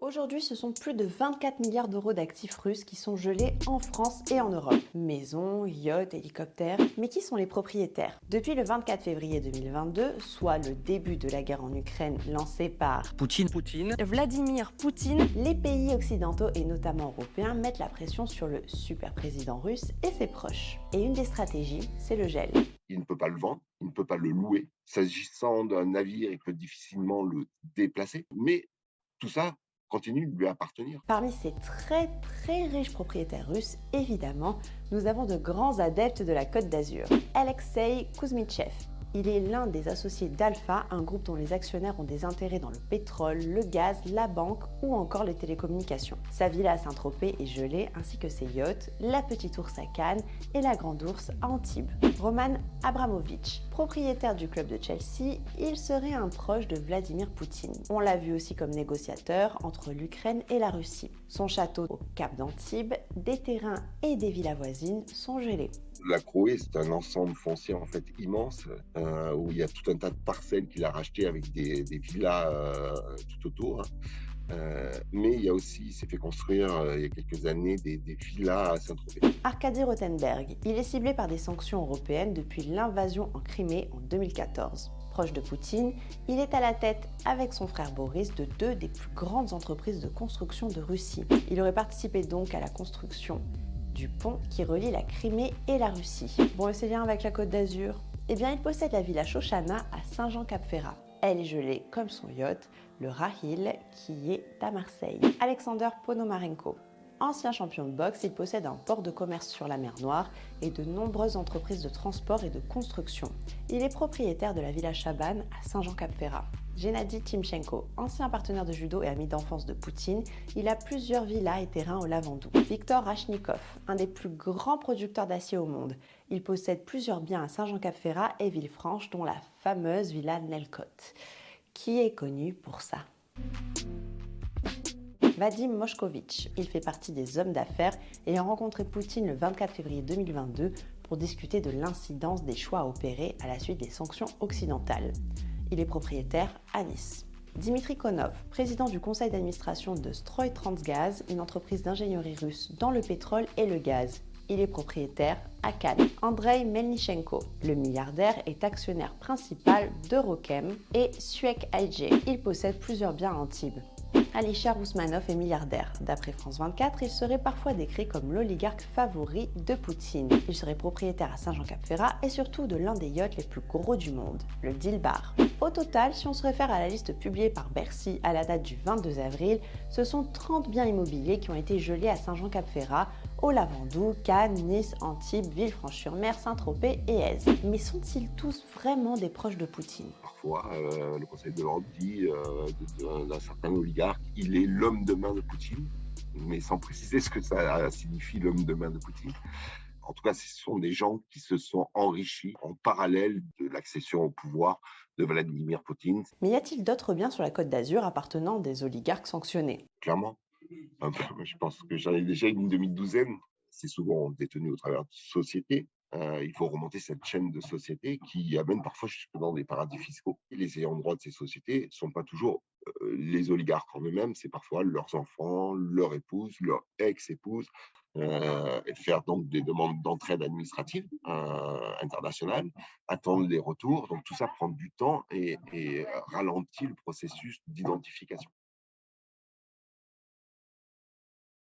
Aujourd'hui, ce sont plus de 24 milliards d'euros d'actifs russes qui sont gelés en France et en Europe. Maisons, yachts, hélicoptères. Mais qui sont les propriétaires? Depuis le 24 février 2022, soit le début de la guerre en Ukraine lancée par Poutine. Vladimir Poutine, les pays occidentaux et notamment européens mettent la pression sur le super président russe et ses proches. Et une des stratégies, c'est le gel. Il ne peut pas le vendre, il ne peut pas le louer. S'agissant d'un navire, il peut difficilement le déplacer, mais tout ça continue de lui appartenir. Parmi ces très riches propriétaires russes, évidemment, nous avons de grands adeptes de la Côte d'Azur. Alexei Kuzmitchev. Il est l'un des associés d'Alpha, un groupe dont les actionnaires ont des intérêts dans le pétrole, le gaz, la banque ou encore les télécommunications. Sa villa à Saint-Tropez est gelée, ainsi que ses yachts, la Petite Ourse à Cannes et la Grande Ourse à Antibes. Roman Abramovich, propriétaire du club de Chelsea, il serait un proche de Vladimir Poutine. On l'a vu aussi comme négociateur entre l'Ukraine et la Russie. Son château au Cap d'Antibes, des terrains et des villas voisines sont gelés. La Croé, c'est un ensemble foncier en fait immense où il y a tout un tas de parcelles qu'il a rachetées avec des villas tout autour. Mais il s'est fait construire il y a quelques années des villas à Saint-Tropez. Arkady Rotenberg, il est ciblé par des sanctions européennes depuis l'invasion en Crimée en 2014. Proche de Poutine, il est à la tête, avec son frère Boris, de deux des plus grandes entreprises de construction de Russie. Il aurait participé donc à la construction du pont qui relie la Crimée et la Russie. Bon, et ses liens avec la Côte d'Azur? Eh bien, il possède la villa Shoshana à Saint-Jean-Cap-Ferrat. Elle est gelée comme son yacht, le Rahil, qui est à Marseille. Alexander Ponomarenko. Ancien champion de boxe, il possède un port de commerce sur la mer Noire et de nombreuses entreprises de transport et de construction. Il est propriétaire de la villa Chaban à Saint-Jean-Cap-Ferrat. Gennady Timchenko, ancien partenaire de judo et ami d'enfance de Poutine, il a plusieurs villas et terrains au Lavandou. Viktor Rachnikov, un des plus grands producteurs d'acier au monde. Il possède plusieurs biens à Saint-Jean-Cap-Ferrat et Villefranche, dont la fameuse villa Nelcote, qui est connue pour ça. Vadim Moshkovitch, il fait partie des hommes d'affaires ayant rencontré Poutine le 24 février 2022 pour discuter de l'incidence des choix à opérer à la suite des sanctions occidentales. Il est propriétaire à Nice. Dimitri Konov, président du conseil d'administration de Stroï-Transgaz, une entreprise d'ingénierie russe dans le pétrole et le gaz. Il est propriétaire à Cannes. Andrei Melnichenko, le milliardaire, est actionnaire principal d'Eurochem et Suec AG. Il possède plusieurs biens à Antibes. Alisher Ousmanov est milliardaire. D'après France 24, il serait parfois décrit comme l'oligarque favori de Poutine. Il serait propriétaire à Saint-Jean-Cap-Ferrat et surtout de l'un des yachts les plus gros du monde, le Dilbar. Au total, si on se réfère à la liste publiée par Bercy à la date du 22 avril, ce sont 30 biens immobiliers qui ont été gelés à Saint-Jean-Cap-Ferrat, au Lavandou, Cannes, Nice, Antibes, Villefranche-sur-Mer, Saint-Tropez et Èze. Mais sont-ils tous vraiment des proches de Poutine? Parfois, le Conseil de l'Europe dit d'un certain oligarque, il est l'homme de main de Poutine, mais sans préciser ce que ça signifie l'homme de main de Poutine. En tout cas, ce sont des gens qui se sont enrichis en parallèle de l'accession au pouvoir de Vladimir Poutine. Mais y a-t-il d'autres biens sur la Côte d'Azur appartenant à des oligarques sanctionnés? Clairement, je pense que j'en ai déjà une demi-douzaine. C'est souvent détenu au travers de sociétés. Il faut remonter cette chaîne de sociétés qui amène parfois jusque dans des paradis fiscaux. Et les ayants droit de ces sociétés ne sont pas toujours les oligarques en eux-mêmes, c'est parfois leurs enfants, leur épouse, leur ex-épouse, et faire donc des demandes d'entraide administrative internationale, attendre les retours. Donc tout ça prend du temps et ralentit le processus d'identification.